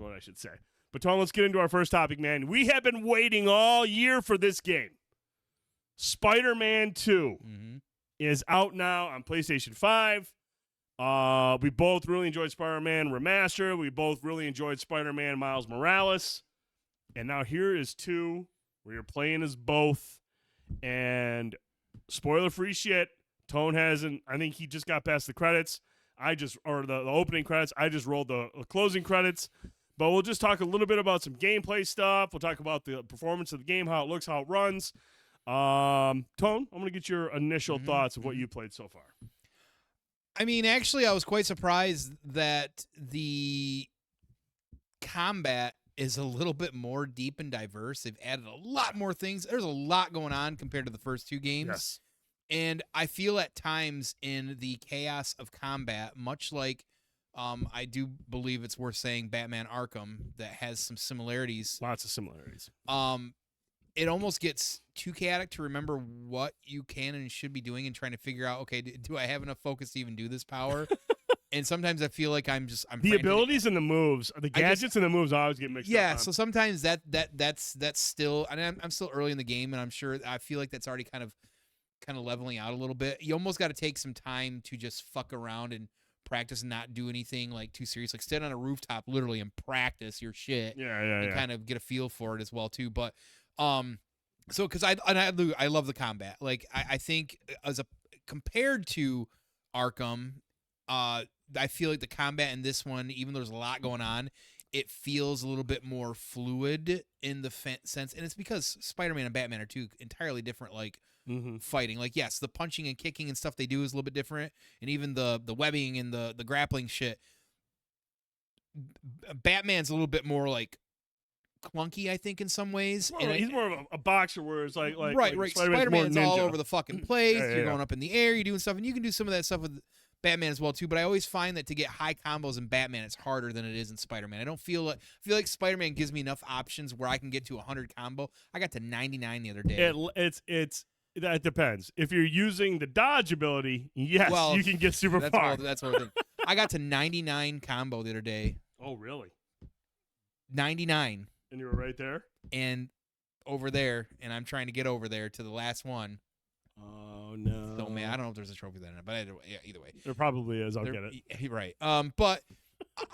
what I should say. But Tom, let's get into our first topic, man. We have been waiting all year for this game. Spider-Man 2 is out now on PlayStation 5. We both really enjoyed Spider-Man Remastered. We both really enjoyed Spider-Man Miles Morales. And now here is 2, where you're playing as both. And spoiler-free shit, Tone hasn't. I think he just got past the credits. The opening credits. I just rolled the closing credits. But we'll just talk a little bit about some gameplay stuff. We'll talk about the performance of the game, how it looks, how it runs. Tone, I'm going to get your initial thoughts of what you played so far. I mean, actually, I was quite surprised that the combat is a little bit more deep and diverse. They've added a lot more things. There's a lot going on compared to the first 2 games. Yes. And I feel at times in the chaos of combat, much like I do believe it's worth saying Batman Arkham, that has some similarities. Lots of similarities. It almost gets too chaotic to remember what you can and should be doing and trying to figure out, okay, do I have enough focus to even do this power? And sometimes I feel like I'm the abilities and the moves, the gadgets and the moves always get mixed up. Yeah, so sometimes that's still, and I'm still early in the game, and I feel like that's already kind of leveling out a little bit. You almost got to take some time to just fuck around and practice and not do anything like too serious. Like stand on a rooftop literally and practice your shit. And kind of get a feel for it as well too. But so because I love the combat. Like I think compared to Arkham, I feel like the combat in this one, even though there's a lot going on, it feels a little bit more fluid in the sense, and it's because Spider-Man and Batman are 2 entirely different, like, fighting. Like, yes, the punching and kicking and stuff they do is a little bit different, and even the webbing and the grappling shit. Batman's a little bit more, like, clunky, I think, in some ways. He's more of a boxer, where it's like right. Spider-Man's all over the fucking place. Yeah, you're going up in the air, you're doing stuff, and you can do some of that stuff with Batman as well too, but I always find that to get high combos in Batman, it's harder than it is in Spider-Man. I feel like Spider-Man gives me enough options where I can get to 100 combo. I got to 99 the other day. That depends. If you're using the dodge ability, yes, you can get super far. That's what I think. I got to 99 combo the other day. Oh, really? 99. And you were right there? And over there, and I'm trying to get over there to the last one. Oh, no. So, man, I don't know if there's a trophy there, but either way. There probably is. I'll get it. Right. But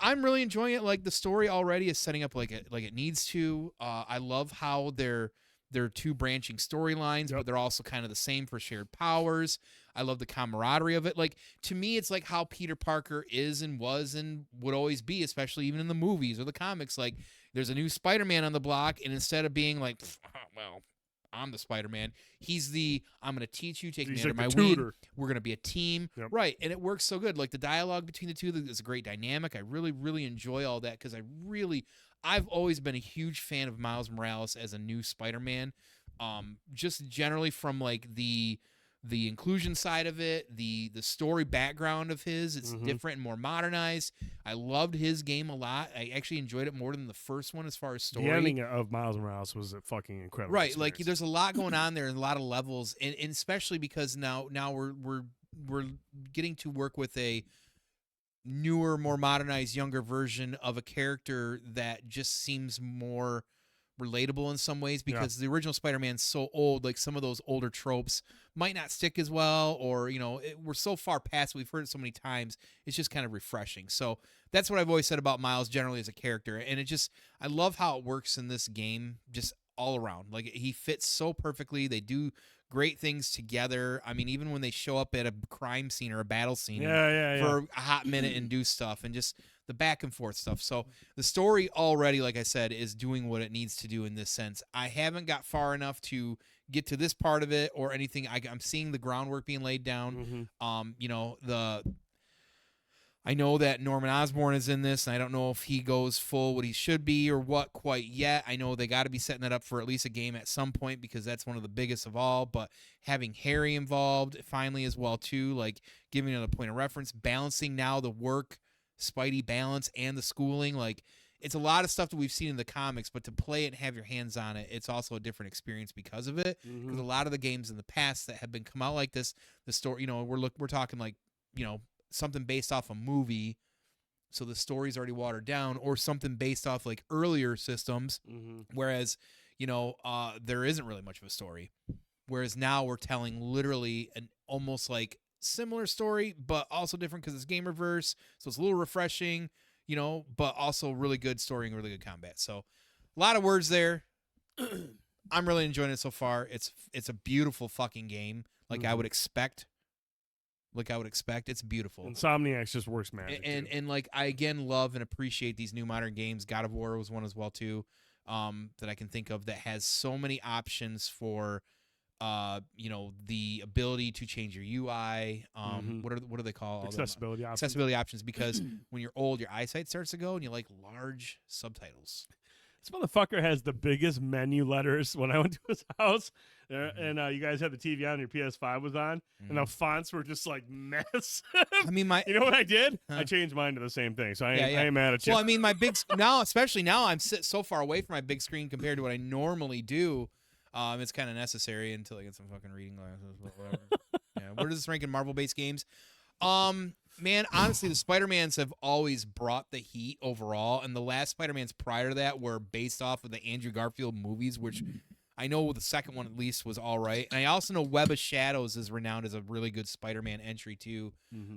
I'm really enjoying it. Like, the story already is setting up like it needs to. I love how they're 2 branching storylines, but they're also kind of the same for shared powers. I love the camaraderie of it. Like, to me, it's like how Peter Parker is and was and would always be, especially even in the movies or the comics. Like, there's a new Spider-Man on the block, and instead of being like, well, I'm the Spider-Man, he's I'm going to teach you, take me under my wing. We're going to be a team. Yep. Right, and it works so good. Like, the dialogue between the 2 is a great dynamic. I really, really enjoy all that because I've always been a huge fan of Miles Morales as a new Spider-Man. Just generally from, like, the inclusion side of it, the story background of his, it's different and more modernized. I loved his game a lot. I actually enjoyed it more than the first one as far as story. The ending of Miles Morales was a fucking incredible right, experience. like there's a lot going on there and a lot of levels, and especially because now we're getting to work with a newer, more modernized, younger version of a character that just seems more relatable in some ways because the original Spider-Man's so old, like some of those older tropes might not stick as well, or we're so far past it, we've heard it so many times, it's just kind of refreshing. So that's what I've always said about Miles generally as a character, and I love how it works in this game just all around. Like, he fits so perfectly. They do great things together. I mean, even when they show up at a crime scene or a battle scene for a hot minute and do stuff, and just the back and forth stuff. So the story already, like I said, is doing what it needs to do in this sense. I haven't got far enough to get to this part of it or anything. I'm seeing the groundwork being laid down. I know that Norman Osborn is in this, and I don't know if he goes full what he should be or what quite yet. I know they got to be setting that up for at least a game at some point because that's one of the biggest of all. But having Harry involved finally as well too, like giving it a point of reference, balancing now the work, Spidey balance, and the schooling, like it's a lot of stuff that we've seen in the comics, but to play it and have your hands on it, it's also a different experience because of it. Because a lot of the games in the past that have been come out like this, the story, we're talking like, something based off a movie so the story's already watered down, or something based off like earlier systems, whereas there isn't really much of a story. Whereas now we're telling literally an almost like similar story, but also different because it's game reverse, so it's a little refreshing, but also really good story and really good combat. So a lot of words there. I'm really enjoying it so far. It's a beautiful fucking game, like I would expect. It's beautiful. Insomniac just works magic. And like I again love and appreciate these new modern games. God of War was one as well too, that I can think of that has so many options for, the ability to change your UI. What do they call accessibility options? Accessibility options, because when you're old, your eyesight starts to go, and you like large subtitles. This motherfucker has the biggest menu letters. When I went to his house, and you guys had the TV on, your PS5 was on, and the fonts were just like massive. I mean, you know what I did? I changed mine to the same thing. So I ain't mad at you. Well, I mean, my big especially now, I'm so far away from my big screen compared to what I normally do. It's kind of necessary until I get some fucking reading glasses. But whatever. Yeah, where does this rank in Marvel-based games? Man, honestly, the Spider-Mans have always brought the heat overall, and the last Spider-Mans prior to that were based off of the Andrew Garfield movies, which I know the second one at least was all right. And I also know Web of Shadows is renowned as a really good Spider-Man entry too.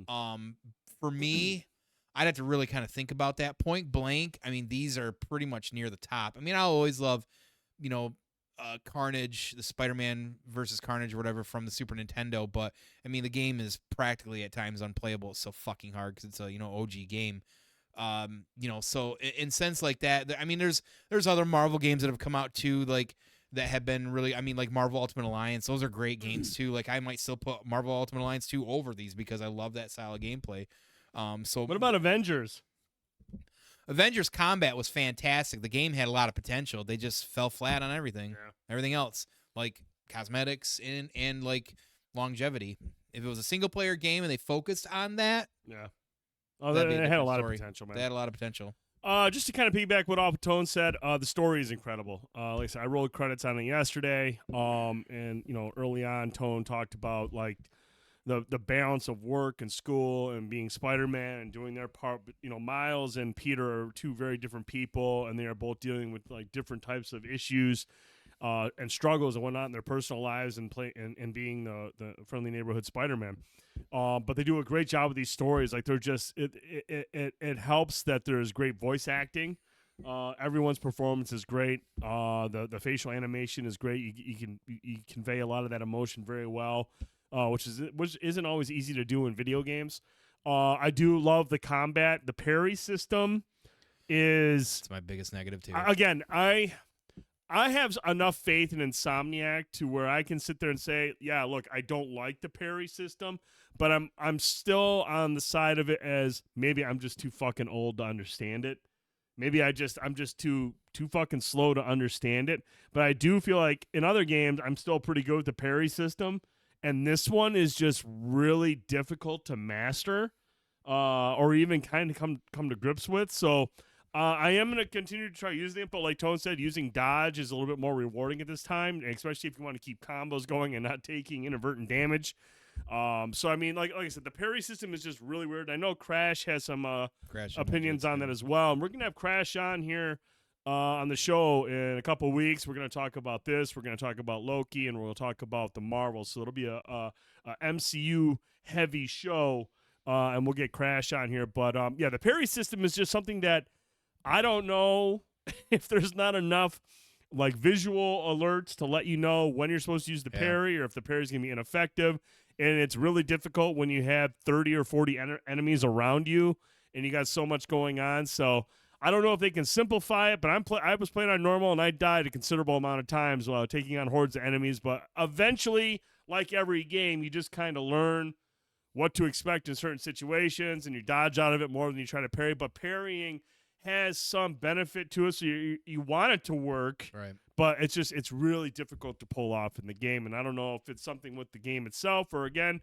For me, I'd have to really kind of think about that. Point blank, I mean, these are pretty much near the top. I mean, I always love, Carnage, the Spider-Man versus Carnage or whatever from the Super Nintendo, but I mean the game is practically at times unplayable. It's so fucking hard because it's a OG game. So in sense like that, I mean there's other Marvel games that have come out too, like that have been really, I mean like Marvel Ultimate Alliance. Those are great games too. Like I might still put Marvel Ultimate Alliance 2 over these because I love that style of gameplay. So what about Avengers? Avengers combat was fantastic. The game had a lot of potential. They just fell flat on everything. Yeah. Everything else, like cosmetics and like longevity. If it was a single player game and they focused on that, they had a lot of potential, man. They had a lot of potential. Just to kind of piggyback what Tone said, the story is incredible. Like I said, I rolled credits on it yesterday. And early on, Tone talked about like the balance of work and school and being Spider-Man and doing their part. But, Miles and Peter are two very different people, and they are both dealing with like different types of issues and struggles and whatnot in their personal lives and being the friendly neighborhood Spider-Man. But they do a great job with these stories. Like they're just it helps that there's great voice acting. Everyone's performance is great. The facial animation is great. You convey a lot of that emotion very well. Which isn't always easy to do in video games. I do love the combat. The parry system is... It's my biggest negative, too. Again, I have enough faith in Insomniac to where I can sit there and say, yeah, look, I don't like the parry system, but I'm still on the side of it as maybe I'm just too fucking old to understand it. Maybe I'm just too fucking slow to understand it. But I do feel like in other games, I'm still pretty good with the parry system. And this one is just really difficult to master or even kind of come to grips with. So I am going to continue to try using it. But like Tone said, using dodge is a little bit more rewarding at this time, especially if you want to keep combos going and not taking inadvertent damage. So, I mean, like I said, the parry system is just really weird. I know Crash has some opinions on that as well. And we're going to have Crash on here on the show in a couple weeks. We're going to talk about this. We're going to talk about Loki, and we'll talk about the Marvels. So it'll be a MCU heavy show, and we'll get Crash on here. But the parry system is just something that I don't know if there's not enough like visual alerts to let you know when you're supposed to use the parry, or if the parry is going to be ineffective. And it's really difficult when you have 30 or 40 enemies around you, and you got so much going on. So I don't know if they can simplify it, but I was playing on normal, and I died a considerable amount of times while taking on hordes of enemies. But eventually, like every game, you just kind of learn what to expect in certain situations, and you dodge out of it more than you try to parry. But parrying has some benefit to it, so you want it to work, right? But it's really difficult to pull off in the game, and I don't know if it's something with the game itself, or again,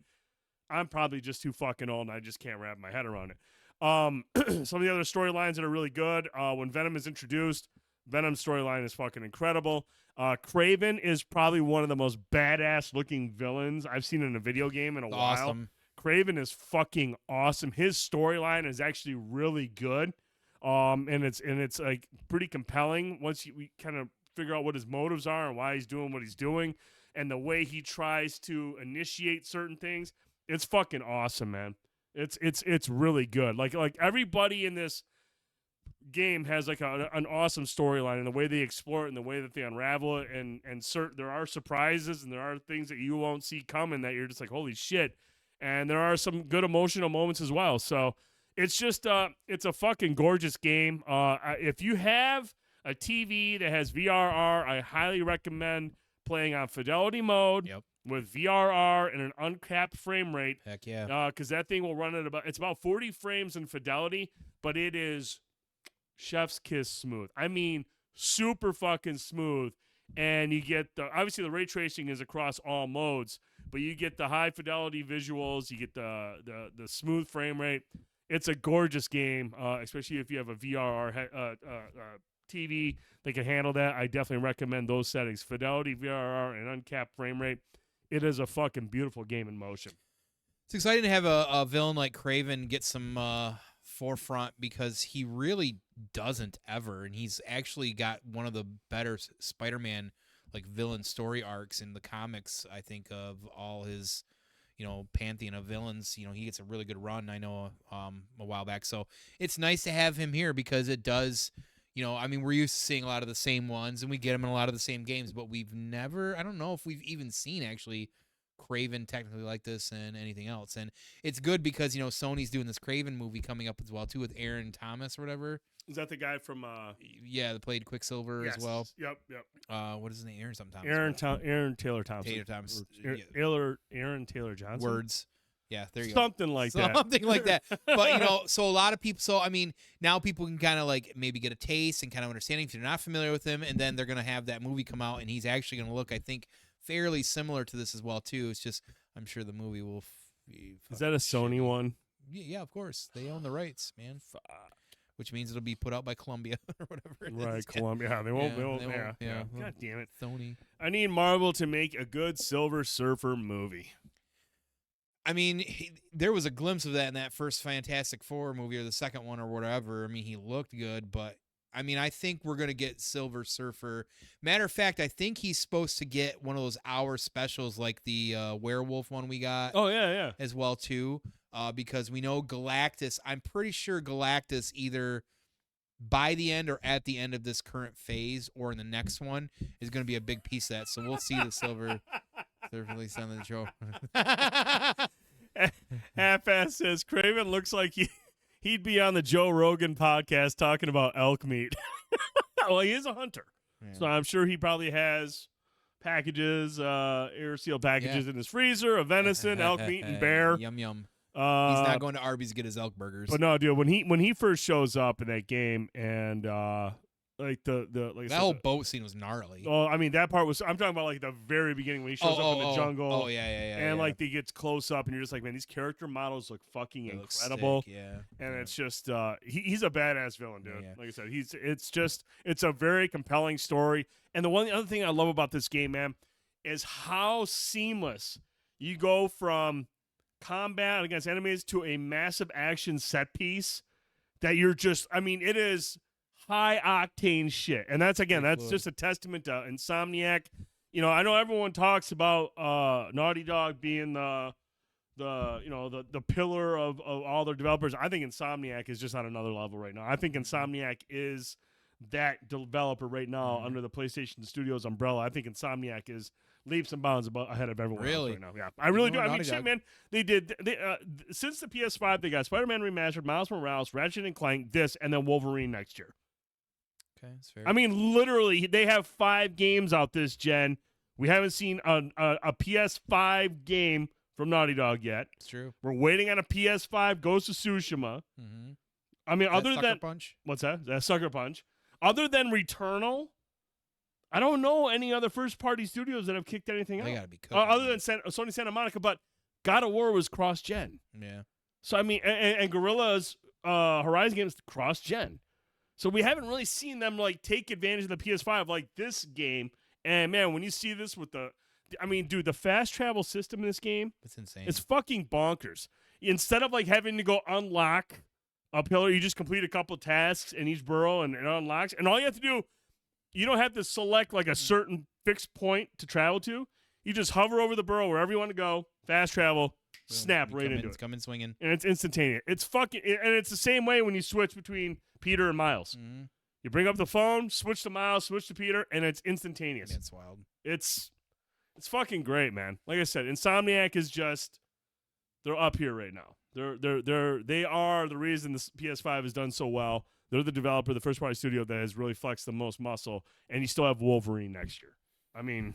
I'm probably just too fucking old, and I just can't wrap my head around it. Some of the other storylines that are really good. When Venom is introduced, Venom's storyline is fucking incredible. Kraven is probably one of the most badass looking villains I've seen in a video game in a while. Awesome. Kraven is fucking awesome. His storyline is actually really good, and it's like pretty compelling once we kind of figure out what his motives are and why he's doing what he's doing, and the way he tries to initiate certain things. It's fucking awesome, man. It's really good. Like everybody in this game has like an awesome storyline, and the way they explore it and the way that they unravel it, and there are surprises and there are things that you won't see coming that you're just like, holy shit. And there are some good emotional moments as well. So it's just it's a fucking gorgeous game. If you have a TV that has VRR, I highly recommend playing on fidelity mode. Yep. With VRR and an uncapped frame rate. Heck yeah. Because that thing will run at about 40 frames in fidelity, but it is chef's kiss smooth. I mean, super fucking smooth. And you get obviously the ray tracing is across all modes, but you get the high fidelity visuals, you get the smooth frame rate. It's a gorgeous game, especially if you have a VRR TV that can handle that. I definitely recommend those settings: fidelity, VRR, and uncapped frame rate. It is a fucking beautiful game in motion. It's exciting to have a villain like Kraven get some forefront, because he really doesn't ever, and he's actually got one of the better Spider-Man like villain story arcs in the comics. I think of all his, pantheon of villains. He gets a really good run. I know a while back, so it's nice to have him here because it does. We're used to seeing a lot of the same ones, and we get them in a lot of the same games, but we've never, I don't know if we've even seen actually Kraven technically like this and anything else. And it's good because, Sony's doing this Kraven movie coming up as well, too, with Aaron Thomas or whatever. Is that the guy from... Yeah, that played Quicksilver as well. Yep. What is his name? Aaron something Thomas. Aaron Taylor Thompson. Aaron Taylor Johnson. Words. Yeah, there you go. Something like that. Something like that. But, so a lot of people, now people can kind of like maybe get a taste and kind of understanding if you're not familiar with him, and then they're going to have that movie come out, and he's actually going to look, I think, fairly similar to this as well, too. It's just, I'm sure the movie will be... Is that a Sony one? Yeah, of course. They own the rights, man. Which means it'll be put out by Columbia or whatever it is. Right, Columbia. Yeah, they won't. Yeah. God damn it. Sony. I need Marvel to make a good Silver Surfer movie. There was a glimpse of that in that first Fantastic Four movie or the second one or whatever. He looked good, but I think we're going to get Silver Surfer. Matter of fact, I think he's supposed to get one of those hour specials like the werewolf one we got. Oh, yeah. As well, too, because we know Galactus. I'm pretty sure Galactus either by the end or at the end of this current phase or in the next one is going to be a big piece of that. So we'll see the Silver release on the show. Half-ass says Kraven looks like he'd be on the Joe Rogan podcast talking about elk meat. Well, he is a hunter, so I'm sure he probably has packages, air seal packages in his freezer of venison, elk meat, and bear. Yum yum. He's not going to Arby's to get his elk burgers. But no, dude, when he first shows up in that game and that whole boat scene was gnarly. Oh, that part was. I'm talking about like the very beginning when he shows up in the jungle. Oh yeah. And like they gets close up, and you're just like, man, these character models look fucking incredible. Sick, yeah. And it's just he's a badass villain, dude. Yeah. Like I said, it's a very compelling story. And the other thing I love about this game, man, is how seamless you go from combat against enemies to a massive action set piece that you're just. It is high octane shit, and that's just a testament to Insomniac. I know everyone talks about Naughty Dog being the pillar of all their developers. I think Insomniac is just on another level right now. I think Insomniac is that developer right now under the PlayStation Studios umbrella. I think Insomniac is leaps and bounds ahead of everyone else right now. Yeah, I really do. Shit, man. They since the PS5, they got Spider-Man Remastered, Miles Morales, Ratchet and Clank, this, and then Wolverine next year. Okay, that's fair. Literally, they have 5 games out this gen. We haven't seen a PS5 game from Naughty Dog yet. It's true. We're waiting on a PS5 Ghost of Tsushima. Mm-hmm. Other than Punch? What's that? That Sucker Punch. Other than Returnal, I don't know any other first-party studios that have kicked anything out. They gotta be cooking. Other than Sony Santa Monica, but God of War was cross-gen. Yeah. So and Guerrilla's Horizon games cross-gen. So we haven't really seen them like take advantage of the PS5 like this game. And man, when you see this with the I mean, dude, the fast travel system in this game, It's insane. it's fucking bonkers. Instead of like having to go unlock a pillar, you just complete a couple tasks in each burrow and it unlocks. And all you have to do, you don't have to select like a certain fixed point to travel to. You just hover over the burrow wherever you want to go, fast travel, Boom. snap You right come into in, it. Come in swinging. And it's instantaneous. It's fucking, and it's the same way when you switch between Peter and Miles. Mm-hmm. You bring up the phone, switch to Miles, switch to Peter, and it's instantaneous. That's wild. It's fucking great, man. Like I said, Insomniac is just, they're up here right now. They are the reason this PS5 has done so well. They're the developer, the first party studio that has really flexed the most muscle, and you still have Wolverine next year. I mean,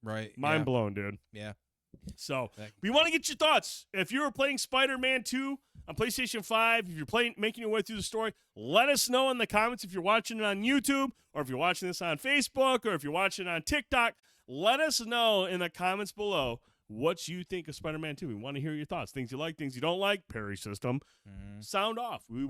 right? Mind blown, dude. Yeah. So we want to get your thoughts. If you were playing Spider-Man 2 on PlayStation 5, if you're making your way through the story, let us know in the comments. If you're watching it on YouTube, or if you're watching this on Facebook, or if you're watching it on TikTok, let us know in the comments below what you think of Spider-Man 2. We want to hear your thoughts. Things you like, things you don't like, parry system. Sound off. We